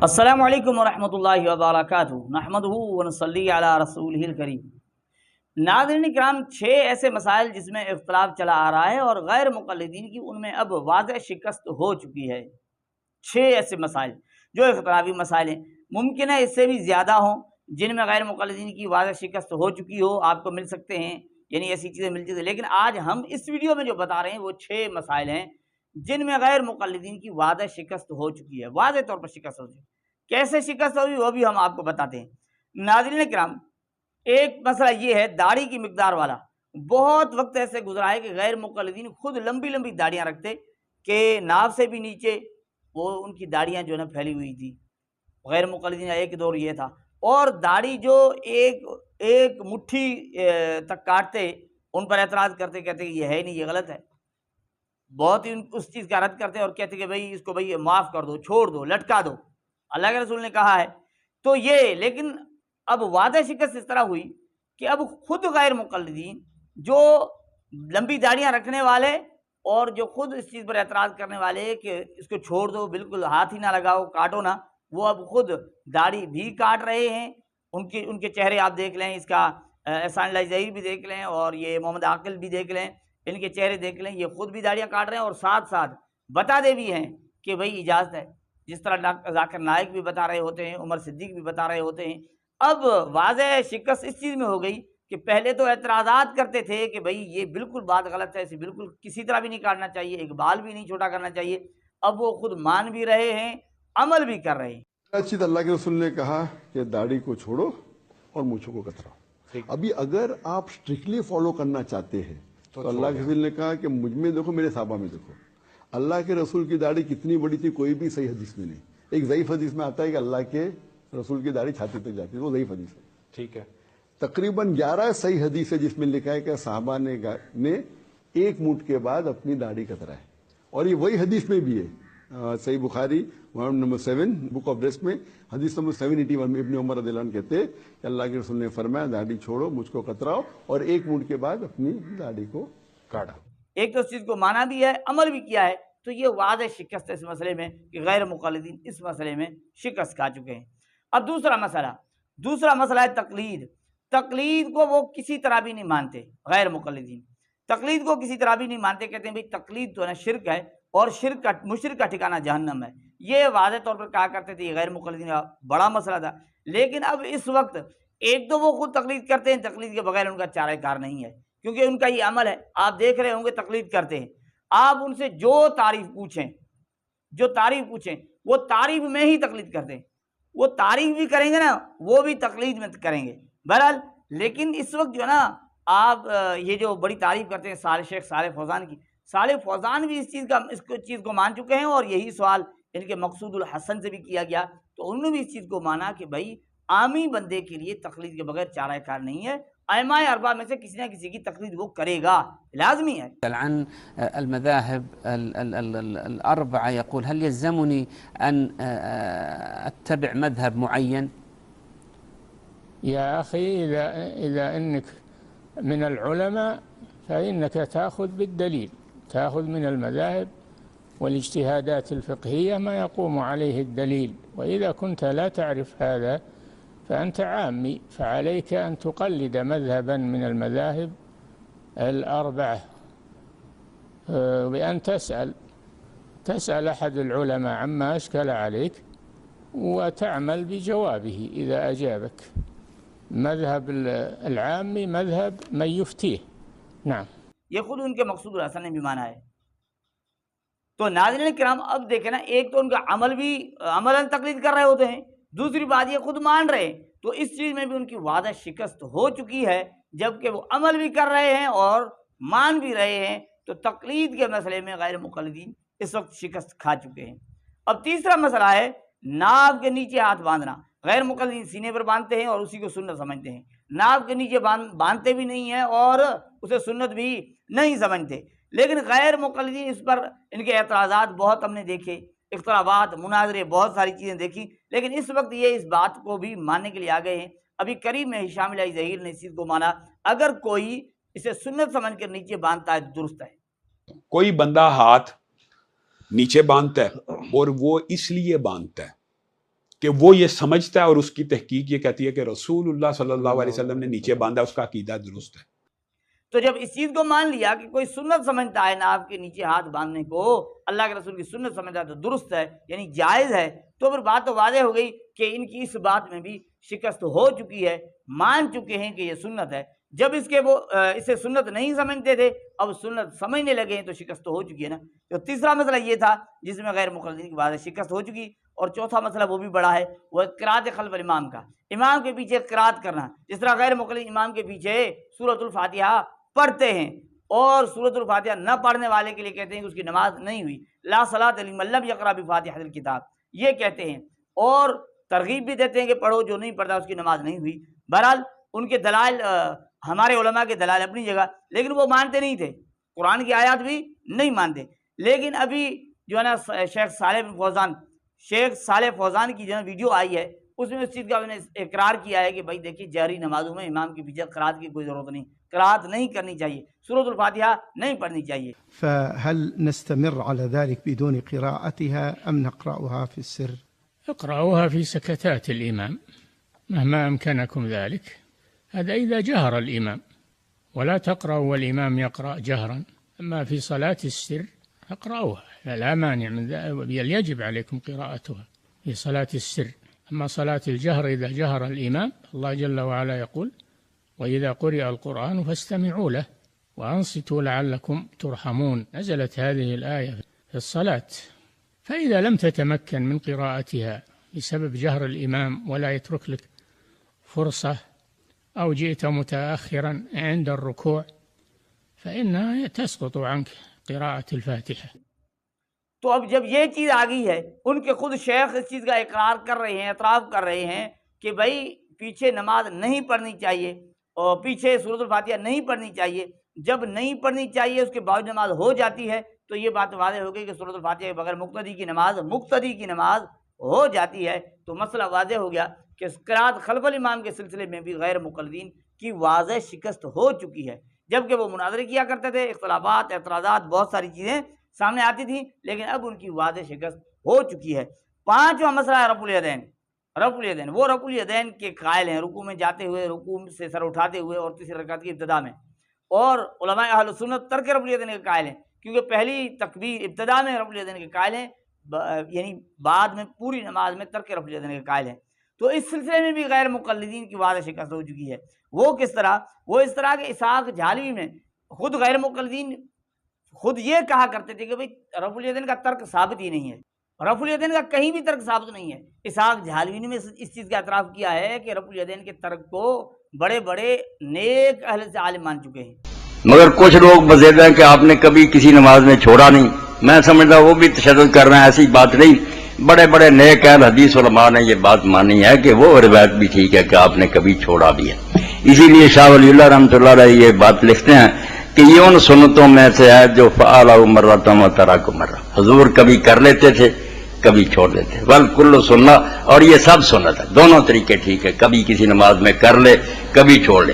السلام علیکم ورحمۃ اللہ وبرکاتہ، نحمدہ ونصلی علی رسولہ الکریم۔ ناظرین کرام، 6 ایسے مسائل جس میں اختلاف چلا آ رہا ہے اور غیر مقلدین کی ان میں اب واضح شکست ہو چکی ہے۔ 6 ایسے مسائل جو اختلافی مسائل ہیں، ممکن ہے اس سے بھی زیادہ ہوں جن میں غیر مقلدین کی واضح شکست ہو چکی ہو، آپ کو مل سکتے ہیں، یعنی ایسی چیزیں ملتی تھیں، لیکن آج ہم اس ویڈیو میں جو بتا رہے ہیں وہ 6 مسائل ہیں جن میں غیر مقلدین کی واضح شکست ہو چکی ہے، واضح طور پر شکست ہو چکی ہے۔ کیسے شکست ہوئی وہ بھی ہم آپ کو بتاتے ہیں۔ ناظرین کرام، ایک مسئلہ یہ ہے داڑھی کی مقدار والا۔ بہت وقت ایسے گزرا ہے کہ غیر مقلدین خود لمبی لمبی داڑیاں رکھتے کہ ناف سے بھی نیچے وہ ان کی داڑیاں جو ہے نا پھیلی ہوئی تھی۔ غیر مقلدین ایک دور یہ تھا، اور داڑھی جو ایک مٹھی تک کاٹتے، ان پر اعتراض کرتے، کہتے کہ یہ ہے نہیں، یہ غلط ہے، بہت ہی اس چیز کا رد کرتے اور کہتے کہ بھئی اس کو بھئی معاف کر دو، چھوڑ دو، لٹکا دو، اللہ کے رسول نے کہا ہے۔ تو یہ لیکن اب واضح شکست اس طرح ہوئی کہ اب خود غیر مقلدین جو لمبی داڑیاں رکھنے والے اور جو خود اس چیز پر اعتراض کرنے والے کہ اس کو چھوڑ دو، بالکل ہاتھ ہی نہ لگاؤ، کاٹو نہ، وہ اب خود داڑھی بھی کاٹ رہے ہیں۔ ان کے چہرے آپ دیکھ لیں، اس کا احسان اللہ ظہیر بھی دیکھ لیں اور یہ محمد عاقل بھی دیکھ لیں، ان کے چہرے دیکھ لیں، یہ خود بھی داڑیاں کاٹ رہے ہیں اور ساتھ ساتھ بتا دے بھی ہیں کہ بھئی اجازت ہے، جس طرح ذاکر نائک بھی بتا رہے ہوتے ہیں، عمر صدیق بھی بتا رہے ہوتے ہیں۔ اب واضح شکست اس چیز میں ہو گئی کہ پہلے تو اعتراضات کرتے تھے کہ بھئی یہ بالکل بات غلط ہے، اسے بالکل کسی طرح بھی نہیں کاٹنا چاہیے، ایک بال بھی نہیں چھوٹا کرنا چاہیے۔ اب وہ خود مان بھی رہے ہیں، عمل بھی کر رہے ہیں۔ اچھی اللہ کے رسول نے کہا کہ داڑھی کو چھوڑو اور مونچھوں کو کتراؤ۔ ابھی اگر آپ اسٹرکٹلی فالو کرنا چاہتے ہیں تو اللہ کے رسول نے کہا کہ مجھ میں دیکھو، میرے صحابہ میں دیکھو۔ اللہ کے رسول کی داڑھی کتنی بڑی تھی کوئی بھی صحیح حدیث میں نہیں۔ ایک ضعیف حدیث میں آتا ہے کہ اللہ کے رسول کی داڑھی چھاتی تک جاتی ہے، وہ ضعیف حدیث ہے۔ ٹھیک ہے، تقریباً 11 صحیح حدیث ہے جس میں لکھا ہے کہ صحابہ نے 1 منٹ کے بعد اپنی داڑھی کترا ہے، اور یہ وہی حدیث میں بھی ہے۔ صحیح بخاری نمبر 7 بک آف ڈریس میں حدیث نمبر 781 میں ابن عمر رضی اللہ عنہ کہتے کہ اللہ کے رسول نے فرمایا داڑھی چھوڑو، مجھ کو کتراؤ، اور 1 منٹ کے بعد اپنی داڑھی کو کاٹا۔ ایک تو اس چیز کو مانا بھی ہے، عمل بھی کیا ہے، تو یہ واضح شکست ہے اس مسئلے میں کہ غیر مقلدین اس مسئلے میں شکست کھا چکے ہیں۔ اب دوسرا مسئلہ ہے تقلید۔ تقلید کو وہ کسی طرح بھی نہیں مانتے، غیر مقلدین تقلید کو کسی طرح بھی نہیں مانتے، کہتے ہیں بھئی تقلید تو ہے نا شرک ہے، اور مشرک کا ٹھکانہ جہنم ہے۔ یہ واضح طور پر کہا کرتے تھے، یہ غیر مقلدین کا بڑا مسئلہ تھا۔ لیکن اب اس وقت ایک تو وہ خود تقلید کرتے ہیں، تقلید کے بغیر ان کا چارہ کار نہیں ہے، کیونکہ ان کا یہ عمل ہے۔ آپ دیکھ رہے ہوں گے تقلید کرتے ہیں، آپ ان سے جو تعریف پوچھیں وہ تعریف میں ہی تقلید کرتے ہیں، وہ تعریف بھی کریں گے نا، وہ بھی تقلید میں کریں گے بہرحال۔ لیکن اس وقت جو ہے نا، آپ یہ جو بڑی تعریف کرتے ہیں شیخ صالح فوزان کی، صالح فوزان بھی اس چیز کو مان چکے ہیں، اور یہی سوال ان کے مقصود الحسن سے بھی کیا گیا، تو انہوں نے بھی اس چیز کو مانا کہ بھائی عامی بندے کے لیے تقلید کے بغیر چارہ کار نہیں ہے، ائمہ اربعہ میں سے کسی نہ کسی کی تقلید وہ کرے گا، لازمی ہے۔ عن المذاهب الأربعة يقول هل يلزمني أن أتبع مذهب معين؟ يا أخي إذا أنك من العلماء فإنك تأخذ بالدليل، تأخذ من المذاهب والاجتهادات الفقهية ما يقوم عليه الدليل، وإذا كنت لا تعرف هذا فأنت عامي، فعليك أن تقلد مذهبا من المذاهب الأربعة، بأن تسأل أحد العلماء عما أشكل عليك وتعمل بجوابه إذا أجابك۔ مذهب العامي مذهب من يفتيه۔ نعم، یہ خود ان کے مقصود الحسن نے بھی مانا ہے۔ تو ناظرین کرام، اب دیکھیں نا، ایک تو ان کا عملاً تقلید کر رہے ہوتے ہیں، دوسری بات یہ خود مان رہے ہیں، تو اس چیز میں بھی ان کی واضح شکست ہو چکی ہے، جبکہ وہ عمل بھی کر رہے ہیں اور مان بھی رہے ہیں۔ تو تقلید کے مسئلے میں غیر مقلدین اس وقت شکست کھا چکے ہیں۔ اب تیسرا مسئلہ ہے ناف کے نیچے ہاتھ باندھنا۔ غیر مقلدین سینے پر باندھتے ہیں اور اسی کو سنت سمجھتے ہیں، ناف کے نیچے باندھتے بھی نہیں ہیں اور اسے سنت بھی نہیں سمجھتے۔ لیکن غیر مقلدین اس پر ان کے اعتراضات بہت ہم نے دیکھے، اختلافات، مناظرے، بہت ساری چیزیں دیکھی، لیکن اس وقت یہ اس بات کو بھی ماننے کے لیے آ گئے ہیں۔ ابھی قریب میں ہشام اللہ ظہیر نے اس چیز کو مانا، اگر کوئی اسے سنت سمجھ کر نیچے باندھتا ہے تو درست ہے۔ کوئی بندہ ہاتھ نیچے باندھتا ہے اور وہ اس لیے باندھتا ہے کہ وہ یہ سمجھتا ہے اور اس کی تحقیق یہ کہتی ہے کہ رسول اللہ صلی اللہ علیہ وسلم نے نیچے باندھا، اس کا عقیدہ درست ہے۔ تو جب اس چیز کو مان لیا کہ کوئی سنت سمجھتا ہے ناف کے نیچے ہاتھ باندھنے کو، اللہ کے رسول کی سنت سمجھتا ہے تو درست ہے، یعنی جائز ہے، تو پھر بات تو واضح ہو گئی کہ ان کی اس بات میں بھی شکست ہو چکی ہے، مان چکے ہیں کہ یہ سنت ہے۔ جب اس کے وہ اسے سنت نہیں سمجھتے تھے، اب سنت سمجھنے لگے ہیں تو شکست تو ہو چکی ہے نا۔ تو تیسرا مسئلہ یہ تھا جس میں غیر مقلدین کی بات شکست ہو چکی، اور چوتھا مسئلہ وہ بھی بڑا ہے، وہ قرات خلف الامام کا، امام کے پیچھے قرات کرنا۔ جس طرح غیر مقلد امام کے پیچھے سورۃ الفاتحہ پڑھتے ہیں اور سورۃ الفاتحہ نہ پڑھنے والے کے لیے کہتے ہیں کہ اس کی نماز نہیں ہوئی، لا صلاۃ لمن لم یقرأ بفاتحۃ الکتاب، یہ کہتے ہیں، اور ترغیب بھی دیتے ہیں کہ پڑھو، جو نہیں پڑھتا اس کی نماز نہیں ہوئی۔ بہرحال ان کے دلائل ہمارے علماء کے دلائل اپنی جگہ، لیکن وہ مانتے نہیں تھے، قرآن کی آیات بھی نہیں مانتے۔ لیکن ابھی جو ہے نا شیخ صالح فوزان کی جو ہے ویڈیو آئی ہے، اس میں اس چیز کا انہوں نے اقرار کیا ہے کہ بھائی دیکھیے جہری نمازوں میں امام کے پیچھے قرات کی کوئی ضرورت نہیں، قرات نہیں کرنی چاہیے، سورۃ الفاتحہ نہیں پڑھنی چاہیے۔ فهل نستمر على ذلك بدون قراءتها أم نقرأها في السر؟ اقرأوها في سكتات الإمام مهما أمكنكم ذلك، هذا إذا جهر الإمام، ولا تقرأوا والإمام يقرأ جهرا. أما في صلاة السر اقرأوها، لا مانع من ذلك، بل يجب عليكم قراءتها في صلاة السر. أما صلاة الجهر إذا جهر الإمام، الله جل وعلا يقول: وإذا قرئ القرآن فاستمعوا له وأنصتوا لعلكم ترحمون. نزلت هذه الآية في الصلاة. فإذا لم تتمكن من قراءتها بسبب جهر الإمام ولا يترك لك فرصة، أو جئت متأخرا عند الركوع، فإنها تسقط عنك قراءة الفاتحة. تو اب جب یہ چیز آ گئی ہے، ان کے خود شیخ اس چیز کا اقرار کر رہے ہیں، اعتراف کر رہے ہیں کہ بھائی پیچھے نماز نہیں پڑھنی چاہیے اور پیچھے سورۃ الفاتحہ نہیں پڑھنی چاہیے۔ جب نہیں پڑھنی چاہیے اس کے باوجود نماز ہو جاتی ہے تو یہ بات واضح ہو گئی کہ سورۃ الفاتحہ کے بغیر مقتدی کی نماز ہو جاتی ہے۔ تو مسئلہ واضح ہو گیا کہ قرات خلف الامام کے سلسلے میں بھی غیر مقلدین کی واضح شکست ہو چکی ہے، جبکہ وہ مناظرے کیا کرتے تھے، اختلافات، اعتراضات، بہت ساری چیزیں سامنے آتی تھیں، لیکن اب ان کی واضح شکست ہو چکی ہے۔ پانچواں مسئلہ ہے رفع الیدین۔ رفع الیدین، وہ رفع الیدین کے قائل ہیں، رکوع میں جاتے ہوئے، رکوع سے سر اٹھاتے ہوئے اور تیسری رکعت کی ابتدا میں، اور علماء اہل سنت ترک رفع الیدین کے قائل ہیں، کیونکہ پہلی تکبیر ابتدا میں رفع الیدین کے قائل ہیں، یعنی بعد میں پوری نماز میں ترک رفع الیدین کے قائل ہیں۔ تو اس سلسلے میں بھی غیر مقلدین کی واضح شکست ہو چکی ہے۔ وہ کس طرح؟ وہ اس طرح کہ اسحاق جھالوی میں خود غیر مقلدین خود یہ کہا کرتے تھے کہ بھئی رفع الیدین کا ترک ثابت ہی نہیں ہے، رفع الیدین کا کہیں بھی ترک ثابت نہیں ہے۔ اسحاق جھالوی نے اس چیز کا اعتراف کیا ہے کہ رفع الیدین کے ترک کو بڑے بڑے نیک اہل سے عالم مان چکے ہیں، مگر کچھ لوگ بزید ہیں کہ آپ نے کبھی کسی نماز میں چھوڑا نہیں۔ میں سمجھتا وہ بھی تشدد کر رہے ہیں، ایسی بات نہیں۔ بڑے بڑے نیک اہل حدیث علماء نے یہ بات مانی ہے کہ وہ روایت بھی ٹھیک ہے کہ آپ نے کبھی چھوڑا بھی ہے۔ اسی لیے شاہ ولی اللہ رحمۃ اللہ علیہ یہ بات لکھتے ہیں کہ یہ ان سنتوں میں سے ہے جو فعلہ مرۃ و ترک مرۃ، حضور کبھی کر لیتے تھے، کبھی چھوڑ دیتے، والکل سنت، اور یہ سب سنت ہے، دونوں طریقے ٹھیک ہے، کبھی کسی نماز میں کر لے، کبھی چھوڑ لے۔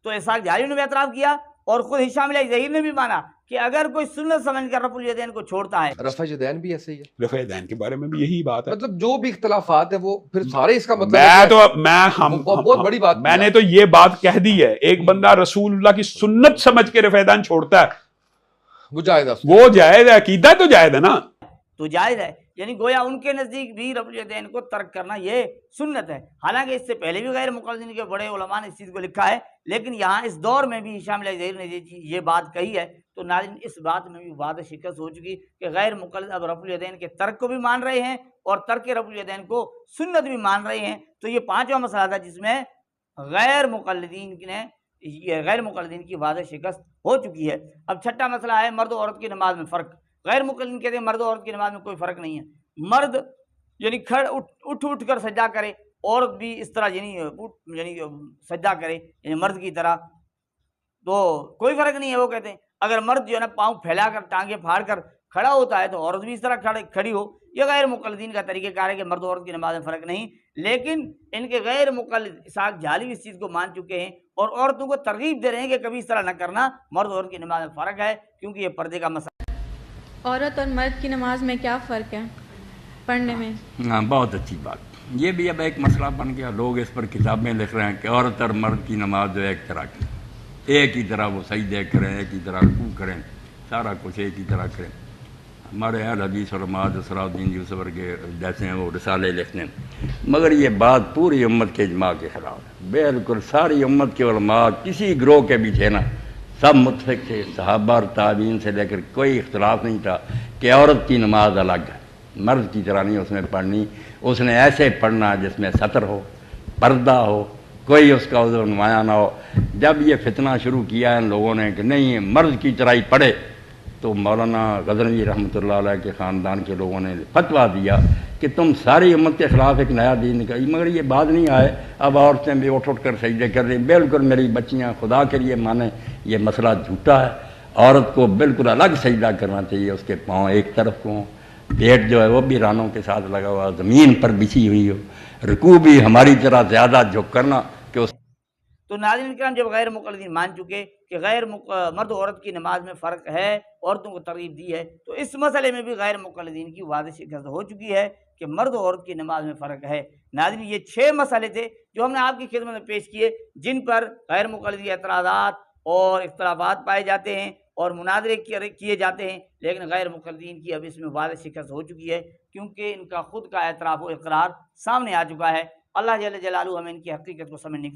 تو اسحاق جھالوی نے بھی اعتراف کیا اور خود ہشام ظہیر نے بھی مانا کہ اگر کوئی سنت سمجھ کر رفع الیدین کو چھوڑتا ہے، رفع یدین بھی ایسے ہی ہے، رفع یدین کے بارے میں بھی یہی بات ہے۔ مطلب جو بھی اختلافات ہیں وہ پھر سارے اس کا مطلب بہت بڑی بات میں نے تو یہ بات کہہ دی ہے، ایک بندہ رسول اللہ کی سنت سمجھ کے رفع یدین چھوڑتا ہے، وہ جائز ہے، وہ جائز ہے، عقیدہ تو جائز ہے نا، تو جائز ہے، یعنی گویا ان کے نزدیک بھی رفع الیدین کو ترک کرنا یہ سنت ہے۔ حالانکہ اس سے پہلے بھی غیر مقلدین کے بڑے علماء نے اس چیز کو لکھا ہے، لیکن یہاں اس دور میں بھی ہشام ظہیر نے یہ بات کہی ہے، تو ناظرین اس بات میں بھی واضح شکست ہو چکی کہ غیر مقلد اب رفع الیدین کے ترک کو بھی مان رہے ہیں اور ترک رفع الیدین کو سنت بھی مان رہے ہیں۔ تو یہ پانچواں مسئلہ تھا جس میں غیر مقلدین کی واضح شکست ہو چکی ہے۔ اب چھٹا مسئلہ ہے مرد و عورت کی نماز میں فرق۔ غیر مقلدین کہتے ہیں مرد و عورت کی نماز میں کوئی فرق نہیں ہے، مرد یعنی اٹھ کر سجدہ کرے، عورت بھی اس طرح یعنی سجدہ کرے یعنی مرد کی طرح، تو کوئی فرق نہیں ہے۔ وہ کہتے ہیں اگر مرد جو ہے نا پاؤں پھیلا کر ٹانگیں پھاڑ کر کھڑا ہوتا ہے تو عورت بھی اس طرح کھڑی ہو۔ یہ غیر مقلدین کا طریقہ کار ہے کہ مرد و عورت کی نماز میں فرق نہیں، لیکن ان کے غیر مقلد اسحاق جھالوی اس چیز کو مان چکے ہیں اور عورتوں کو ترغیب دے رہے ہیں کہ کبھی اس طرح نہ کرنا، مرد و عورت کی نماز میں فرق ہے کیونکہ یہ پردے کا مسئلہ۔ عورت اور مرد کی نماز میں کیا فرق ہے؟ پڑھنے میں؟ ہاں بہت اچھی بات. یہ بھی اب ایک مسئلہ بن گیا, لوگ اس پر کتابیں لکھ رہے ہیں کہ عورت اور مرد کی نماز جو ایک طرح کی, ایک ہی طرح وہ سجدے کریں, ایک ہی طرح رکوع کریں, سارا کچھ ایک ہی طرح کریں. ہمارے اہل حدیث علماء صلاح الدین یوسف کے جیسے ہیں وہ رسالے لکھتے ہیں, مگر یہ بات پوری امت کے اجماع کے خلاف ہے. بالکل ساری امت کے علماء کسی گروہ کے بھی تھے نا, سب متفق تھے, صحابہ اور تابعین سے لے کر کوئی اختلاف نہیں تھا کہ عورت کی نماز الگ ہے, مرد کی طرح نہیں اس میں پڑھنی. اس نے ایسے پڑھنا جس میں سطر ہو, پردہ ہو, کوئی اس کا عذر نمایاں نہ ہو. جب یہ فتنہ شروع کیا ہے ان لوگوں نے کہ نہیں مرد کی طرح ہی پڑھے, تو مولانا غزنوی رحمۃ اللہ علیہ کے خاندان کے لوگوں نے فتویٰ دیا کہ تم ساری امت کے خلاف ایک نیا دین نکالی. مگر یہ بات نہیں آئے, اب عورتیں بھی اٹھ کر سجدے کر رہی. بالکل میری بچیاں خدا کے لیے مانیں یہ مسئلہ جھوٹا ہے. عورت کو بالکل الگ سجدہ کرنا چاہیے, اس کے پاؤں ایک طرف کو ہوں, پیٹ جو ہے وہ بھی رانوں کے ساتھ لگا ہوا, زمین پر بچھی ہوئی ہو, رکوع بھی ہماری طرح زیادہ جھک کرنا کہ اس. تو ناظرین کرام جب غیر مقلدین مان چکے کہ مرد و عورت کی نماز میں فرق ہے, عورتوں کو ترغیب دی ہے, تو اس مسئلے میں بھی غیر مقلدین کی واضح شکست ہو چکی ہے کہ مرد و عورت کی نماز میں فرق ہے. ناظرین یہ 6 مسئلے تھے جو ہم نے آپ کی خدمت میں پیش کیے, جن پر غیر مقلدین اعتراضات اور اختلافات پائے جاتے ہیں اور مناظرے کیے جاتے ہیں, لیکن غیر مقلدین کی اب اس میں واضح شکست ہو چکی ہے کیونکہ ان کا خود کا اعتراف و اقرار سامنے آ چکا ہے. اللہ جل جلالہ ہمیں ان کی حقیقت کو سمجھنے کی